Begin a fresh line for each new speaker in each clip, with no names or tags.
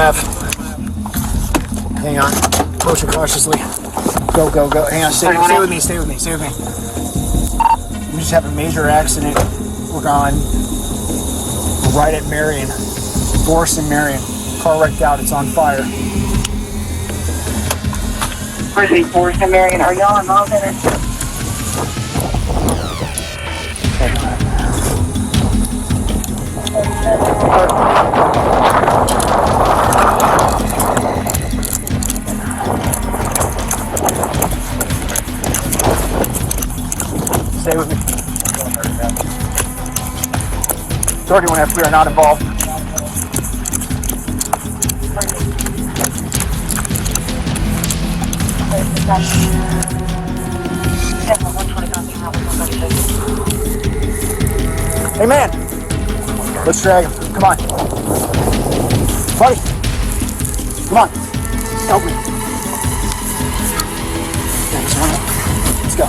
left. Hang on. Approaching cautiously. Go, go, go. Hang on. Stay with me. Stay with me. Stay with me. We just had a major accident. We're gone right at Marion. Forest and Marion. Car wrecked out. It's on fire.
Where's Forest and Marion? Are y'all involved in it?
Stay with me. 31 F, we are not involved. Hey man, let's drag him. Come on. Buddy, come on. Help me. Let's go.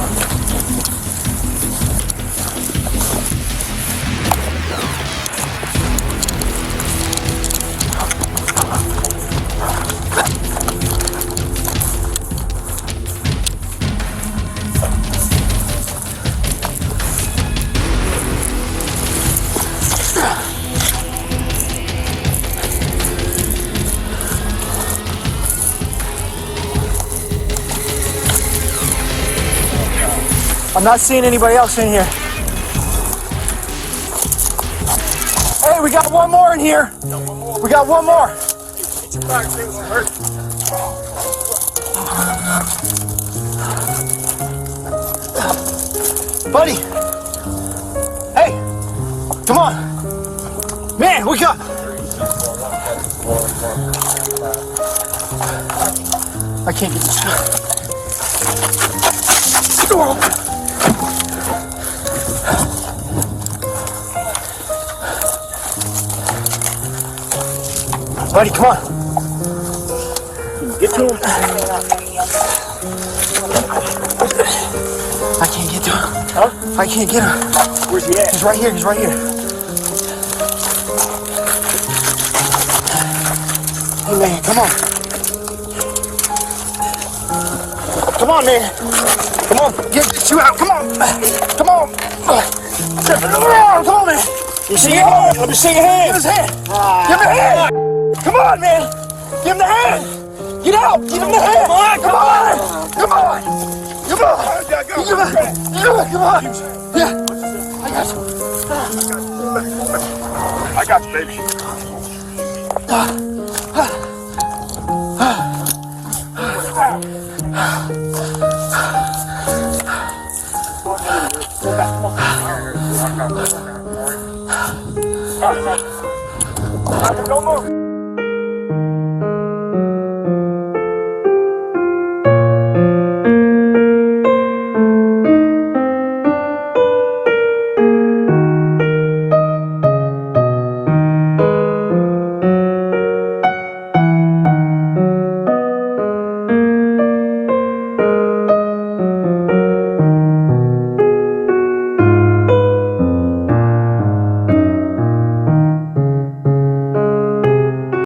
I'm not seeing anybody else in here. Hey, we got one more in here. We got one more. Buddy. Hey, come on. Man, wake up. I can't get this shit. Buddy, come on. Get to him. I can't get to him. Huh? I can't get him. Where's he at? He's right here. He's right here. Hey, man, come on. Come on, man. Come on. Get you out. Come on. Come on. Come on, man. You see your hand? Let me see your hand. Give his hand. Give him the hand. Come on, man! Give him the hand! Get out! Give him the hand! Come on! Come on! Come on! Come on! Come on! Yeah! I got you.
I got you, baby.
Don't move!